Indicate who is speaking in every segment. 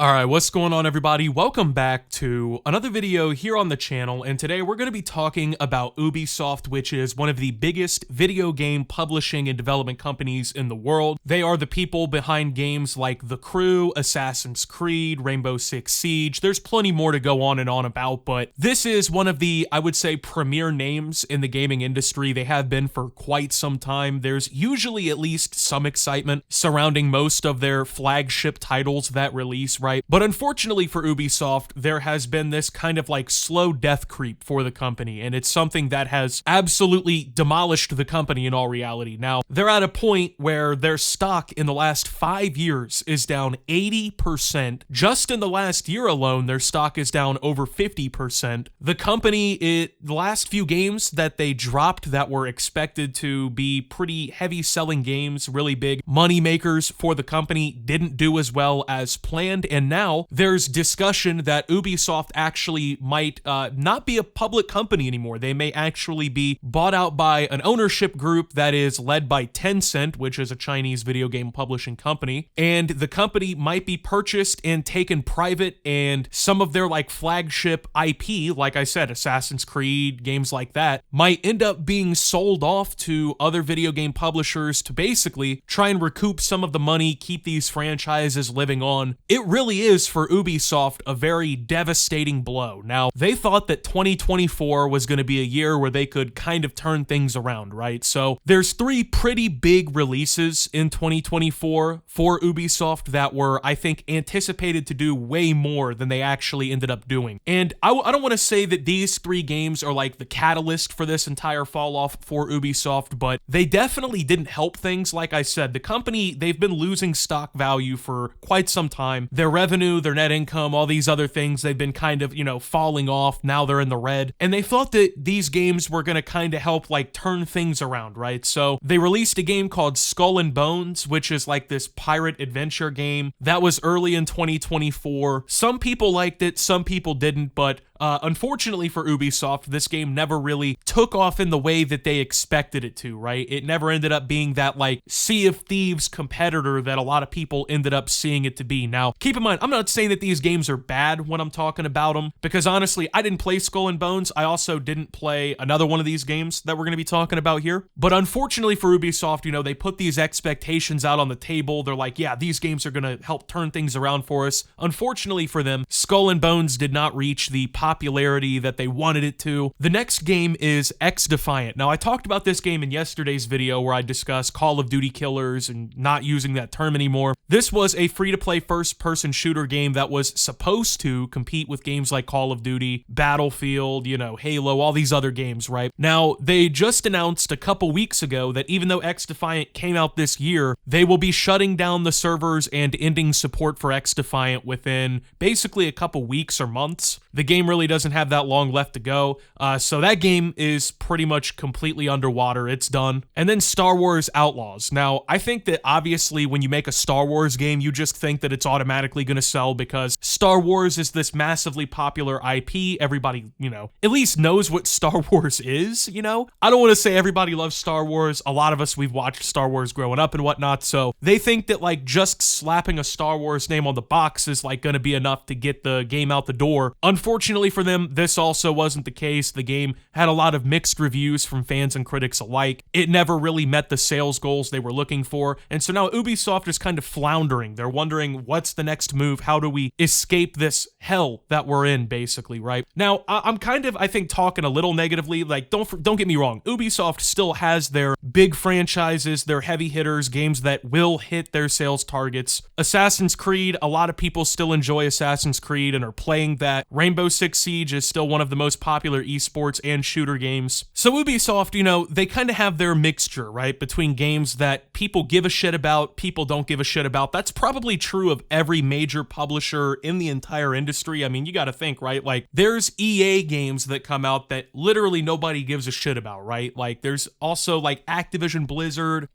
Speaker 1: Alright, what's going on everybody? Welcome back to another video here on the channel, and today we're going to be talking about Ubisoft, which is one of the biggest video game publishing and development companies in the world. They are the people behind games like The Crew, Assassin's Creed, Rainbow Six Siege. There's plenty more to go on and on about, but this is one of the, I would say, premier names in the gaming industry. They have been for quite some time. There's usually at least some excitement surrounding most of their flagship titles that release, right? But unfortunately for Ubisoft, there has been this kind of like slow death creep for the company, and it's something that has absolutely demolished the company in all reality. Now, they're at a point where their stock in the last 5 years is down 80%. Just in the last year alone, their stock is down over 50%. The company, the last few games that they dropped that were expected to be pretty heavy selling games, really big money makers for the company, didn't do as well as planned, and now there's discussion that Ubisoft actually might not be a public company anymore. They may actually be bought out by an ownership group that is led by Tencent, which is a Chinese video game publishing company, and the company might be purchased and taken private, and some of their like flagship IP, like I said, Assassin's Creed, games like that, might end up being sold off to other video game publishers to basically try and recoup some of the money, keep these franchises living on. It really is for Ubisoft a very devastating blow. Now, they thought that 2024 was going to be a year where they could kind of turn things around, right? So there's 3 pretty big releases in 2024 for Ubisoft that were, I think, anticipated to do way more than they actually ended up doing. And I don't want to say that these 3 games are like the catalyst for this entire fall off for Ubisoft, but they definitely didn't help things. Like I said, the company, they've been losing stock value for quite some time. Their revenue, their net income, all these other things, they've been kind of, falling off. Now they're in the red. And they thought that these games were going to kind of help like turn things around, right? So they released a game called Skull and Bones, which is like this pirate adventure game that was early in 2024. Some people liked it, some people didn't, but unfortunately for Ubisoft, this game never really took off in the way that they expected it to, right? It never ended up being that like Sea of Thieves competitor that a lot of people ended up seeing it to be. Now, keep in mind, I'm not saying that these games are bad when I'm talking about them, because honestly, I didn't play Skull and Bones. I also didn't play another one of these games that we're going to be talking about here. But unfortunately for Ubisoft, they put these expectations out on the table. They're like, yeah, these games are going to help turn things around for us. Unfortunately for them, Skull and Bones did not reach the popularity that they wanted it to. The next game is XDefiant. Now, I talked about this game in yesterday's video where I discussed Call of Duty killers and not using that term anymore. This was a free-to-play first-person shooter game that was supposed to compete with games like Call of Duty, Battlefield, Halo, all these other games, right? Now, they just announced a couple weeks ago that even though XDefiant came out this year, they will be shutting down the servers and ending support for XDefiant within basically a couple weeks or months. The game really doesn't have that long left to go, so that game is pretty much completely underwater. It's done. And then Star Wars Outlaws. Now, I think that obviously when you make a Star Wars game, you just think that it's automatically going to sell because Star Wars is this massively popular IP. Everybody, at least knows what Star Wars is, I don't want to say everybody loves Star Wars. A lot of us, we've watched Star Wars growing up and whatnot, so they think that like just slapping a Star Wars name on the box is like going to be enough to get the game out the door. Unfortunately for them, this also wasn't the case. The game had a lot of mixed reviews from fans and critics alike. It never really met the sales goals they were looking for, and so now Ubisoft is kind of floundering. They're wondering, what's the next move? How do we escape this hell that we're in, basically, right? Now, I'm kind of, I think, talking a little negatively. Like, don't get me wrong. Ubisoft still has their big franchises, their heavy hitters, games that will hit their sales targets. Assassin's Creed, a lot of people still enjoy Assassin's Creed and are playing that. Rainbow Six Siege is still one of the most popular esports and shooter games. So Ubisoft, they kind of have their mixture, right? Between games that people give a shit about, people don't give a shit about. That's probably true of every major publisher in the entire industry. I mean, you got to think, right? Like, there's EA games that come out that literally nobody gives a shit about, right? Like, there's also like Activision Blizzard.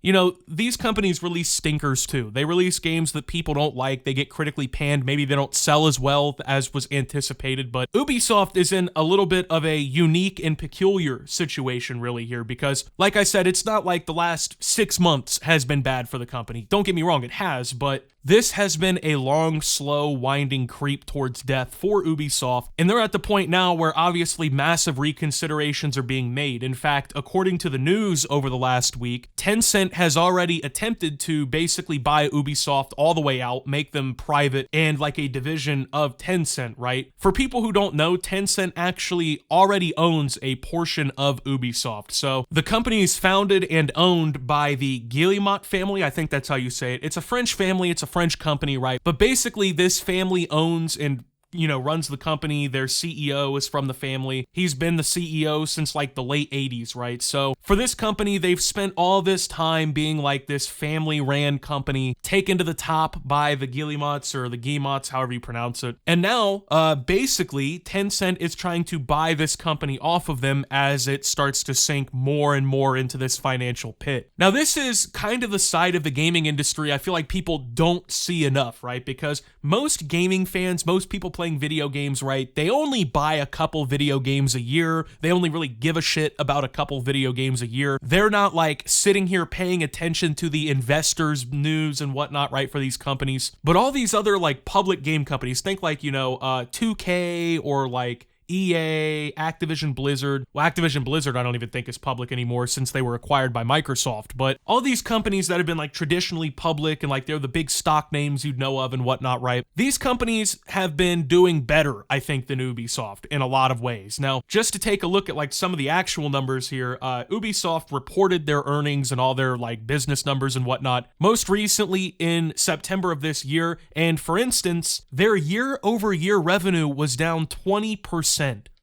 Speaker 1: These companies release stinkers too. They release games that people don't like. They get critically panned. Maybe they don't sell as well as was anticipated, but Ubisoft is in a little bit of a unique and peculiar situation really here because, like I said, it's not like the last 6 months has been bad for the company. Don't get me wrong, it has, but this has been a long, slow, winding creep towards death for Ubisoft, and they're at the point now where obviously massive reconsiderations are being made. In fact, according to the news over the last week, Tencent has already attempted to basically buy Ubisoft all the way out, make them private and like a division of Tencent, right? For people who don't know, Tencent actually already owns a portion of Ubisoft. So the company is founded and owned by the Guillemot family. I think that's how you say it. It's a French family. It's a French company, right? But basically this family owns and runs the company. Their CEO is from the family. He's been the CEO since like the late 80s, right? So for this company, they've spent all this time being like this family-ran company taken to the top by the Guillemots or the Guillemots, however you pronounce it. And now, basically, Tencent is trying to buy this company off of them as it starts to sink more and more into this financial pit. Now, this is kind of the side of the gaming industry I feel like people don't see enough, right? Because most gaming fans, most people playing video games, right, they only buy a couple video games a year. They only really give a shit about a couple video games a year. They're not like sitting here paying attention to the investors' news and whatnot, right, for these companies. But all these other like public game companies, think like, 2K or like EA, Activision Blizzard. Well, Activision Blizzard I don't even think is public anymore since they were acquired by Microsoft, but all these companies that have been like traditionally public and like they're the big stock names you'd know of and whatnot, right? These companies have been doing better, I think, than Ubisoft in a lot of ways. Now, just to take a look at like some of the actual numbers here, Ubisoft reported their earnings and all their like business numbers and whatnot most recently in September of this year, and for instance, their year-over-year revenue was down 20%.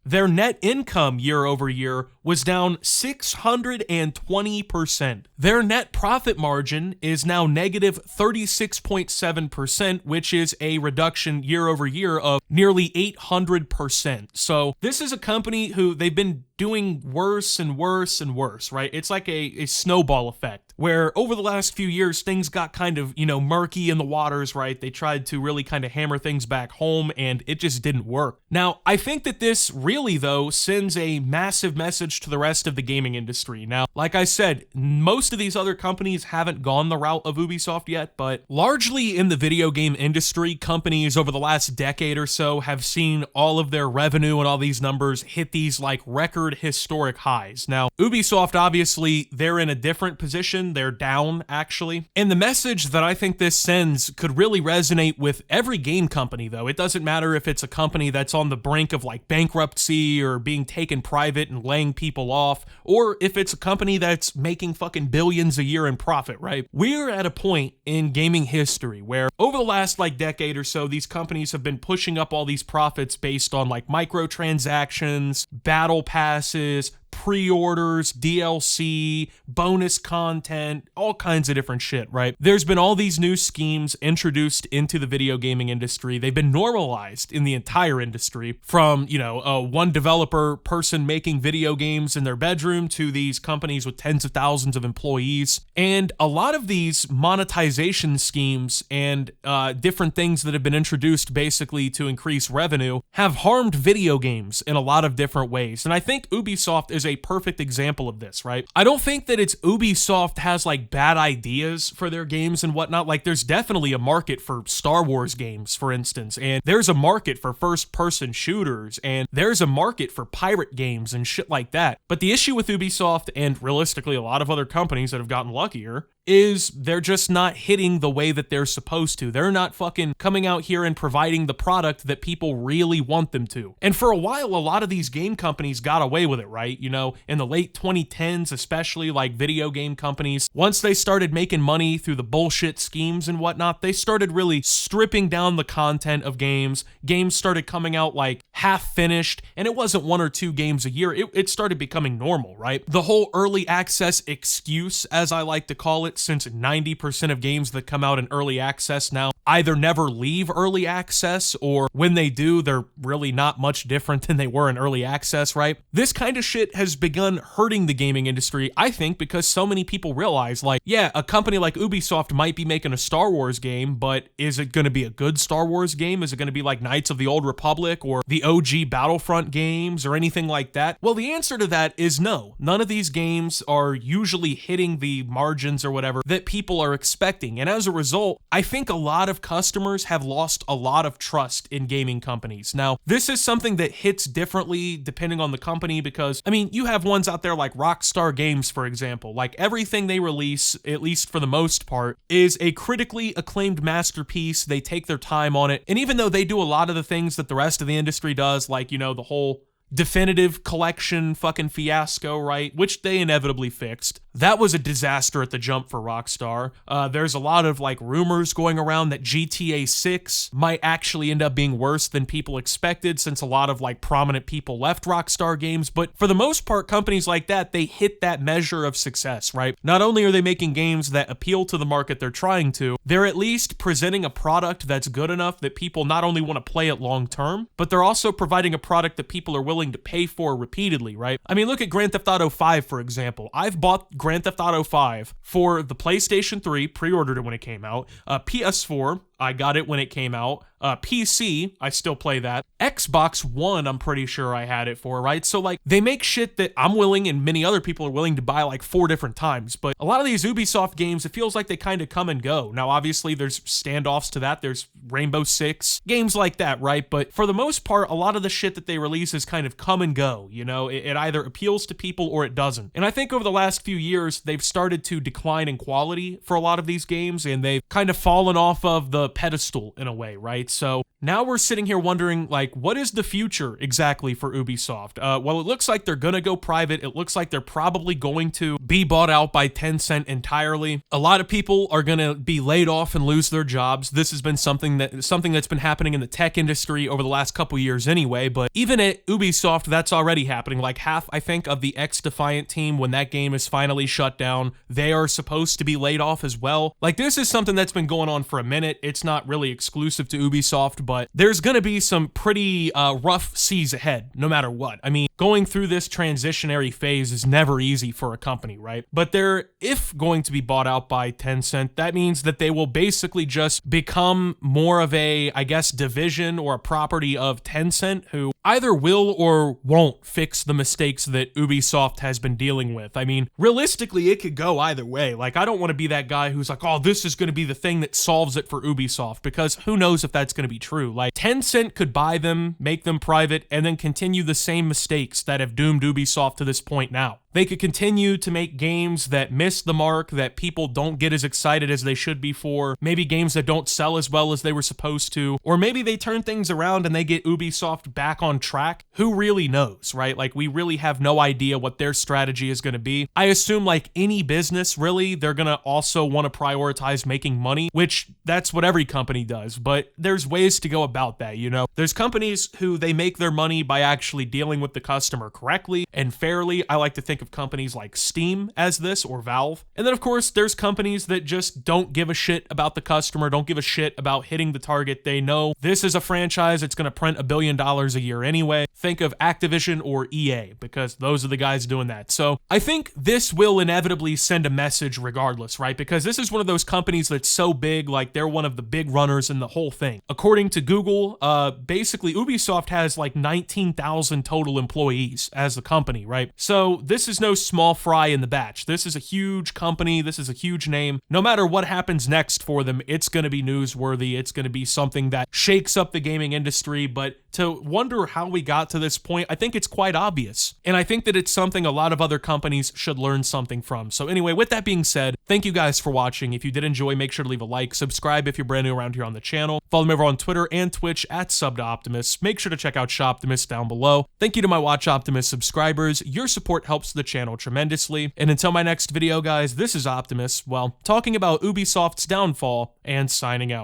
Speaker 1: Their net income year over year was down 620%. Their net profit margin is now negative 36.7%, which is a reduction year over year of nearly 800%. So this is a company who they've been doing worse and worse and worse, right? It's like a snowball effect where over the last few years, things got kind of, murky in the waters, right? They tried to really kind of hammer things back home and it just didn't work. Now, I think that this really, though, sends a massive message to the rest of the gaming industry. Now, like I said, most of these other companies haven't gone the route of Ubisoft yet, but largely in the video game industry, companies over the last decade or so have seen all of their revenue and all these numbers hit these like record historic highs. Now, Ubisoft, obviously, they're in a different position. They're down, actually. And the message that I think this sends could really resonate with every game company, though. It doesn't matter if it's a company that's on the brink of like bankruptcy or being taken private and laying people off, or if it's a company that's making fucking billions a year in profit, right? We're at a point in gaming history where over the last like decade or so, these companies have been pushing up all these profits based on like microtransactions, battle passes, pre-orders, DLC, bonus content, all kinds of different shit, right? There's been all these new schemes introduced into the video gaming industry. They've been normalized in the entire industry from, one developer person making video games in their bedroom to these companies with tens of thousands of employees. And a lot of these monetization schemes and different things that have been introduced basically to increase revenue have harmed video games in a lot of different ways. And I think Ubisoft is a perfect example of this, right? I don't think that it's Ubisoft has like bad ideas for their games and whatnot. Like there's definitely a market for Star Wars games, for instance, and there's a market for first-person shooters, and there's a market for pirate games and shit like that. But the issue with Ubisoft, and realistically a lot of other companies that have gotten luckier, is they're just not hitting the way that they're supposed to. They're not fucking coming out here and providing the product that people really want them to. And for a while, a lot of these game companies got away with it, right? In the late 2010s, especially like video game companies, once they started making money through the bullshit schemes and whatnot, they started really stripping down the content of games. Games started coming out like half finished, and it wasn't one or two games a year. It started becoming normal, right? The whole early access excuse, as I like to call it, since 90% of games that come out in early access now either never leave early access, or when they do, they're really not much different than they were in early access, right? This kind of shit has begun hurting the gaming industry, I think, because so many people realize, like, yeah, a company like Ubisoft might be making a Star Wars game, but is it going to be a good Star Wars game? Is it going to be like Knights of the Old Republic or the OG Battlefront games or anything like that? Well, the answer to that is no. None of these games are usually hitting the margins or whatever that people are expecting. And as a result, I think a lot of customers have lost a lot of trust in gaming companies. Now, this is something that hits differently depending on the company because, I mean, you have ones out there like Rockstar Games, for example. Like, everything they release, at least for the most part, is a critically acclaimed masterpiece. They take their time on it. And even though they do a lot of the things that the rest of the industry does, like, you know, the whole definitive collection fucking fiasco, right? Which they inevitably fixed. That was a disaster at the jump for Rockstar. There's a lot of like rumors going around that GTA 6 might actually end up being worse than people expected since a lot of like prominent people left Rockstar Games. But for the most part, companies like that, they hit that measure of success, right? Not only are they making games that appeal to the market they're trying to, they're at least presenting a product that's good enough that people not only want to play it long term, but they're also providing a product that people are willing to pay for repeatedly, right? I mean, look at Grand Theft Auto 5, for example. I've bought Grand Theft Auto 5 for the PlayStation 3, pre-ordered it when it came out, PS4, I got it when it came out. PC, I still play that. Xbox One, I'm pretty sure I had it for, right? So, like, they make shit that I'm willing and many other people are willing to buy like 4 different times. But a lot of these Ubisoft games, it feels like they kind of come and go. Now, obviously, there's standoffs to that. There's Rainbow Six, games like that, right? But for the most part, a lot of the shit that they release is kind of come and go, you know? It either appeals to people or it doesn't. And I think over the last few years, they've started to decline in quality for a lot of these games, and they've kind of fallen off of the pedestal in a way, right? So now we're sitting here wondering, like, what is the future exactly for Ubisoft? Well, it looks like they're gonna go private. It looks like they're probably going to be bought out by Tencent entirely. A lot of people are gonna be laid off and lose their jobs. This has been something that's been happening in the tech industry over the last couple years anyway, but even at Ubisoft, that's already happening. Like, half, I think, of the X-Defiant team, when that game is finally shut down, they are supposed to be laid off as well. Like, this is something that's been going on for a minute. It's not really exclusive to Ubisoft, but there's gonna be some pretty rough seas ahead, no matter what. I mean, going through this transitionary phase is never easy for a company, right? But they're, if going to be bought out by Tencent, that means that they will basically just become more of a, I guess, division or a property of Tencent, who either will or won't fix the mistakes that Ubisoft has been dealing with. I mean, realistically, it could go either way. Like, I don't want to be that guy who's like, oh, this is going to be the thing that solves it for Ubisoft, because who knows if that's going to be true. Like, Tencent could buy them, make them private, and then continue the same mistakes that have doomed Ubisoft to this point now. They could continue to make games that miss the mark, that people don't get as excited as they should be for, maybe games that don't sell as well as they were supposed to, or maybe they turn things around and they get Ubisoft back on track. Who really knows, right? Like, we really have no idea what their strategy is going to be. I assume, like any business, really, they're going to also want to prioritize making money, which that's what every company does, but there's ways to go about that, you know? There's companies who they make their money by actually dealing with the customer correctly and fairly. I like to think of companies like Steam as this, or Valve. And then, of course, there's companies that just don't give a shit about the customer, don't give a shit about hitting the target. They know this is a franchise, it's going to print $1 billion a year anyway. Think of Activision or EA, because those are the guys doing that. So I think this will inevitably send a message regardless, right? Because this is one of those companies that's so big, like they're one of the big runners in the whole thing. According to Google, basically Ubisoft has like 19,000 total employees as a company, right? So this is no small fry in the batch. This is a huge company. This is a huge name. No matter what happens next for them, it's going to be newsworthy. It's going to be something that shakes up the gaming industry. But to wonder how we got to this point, I think it's quite obvious. And I think that it's something a lot of other companies should learn something from. So anyway, with that being said, thank you guys for watching. If you did enjoy, make sure to leave a like, subscribe if you're brand new around here on the channel. Follow me over on Twitter and Twitch at @SubToOptimus. Make sure to check out Shoptimus down below. Thank you to my Watch Optimus subscribers. Your support helps the channel tremendously. And until my next video, guys, this is Optimus, well, talking about Ubisoft's downfall and signing out.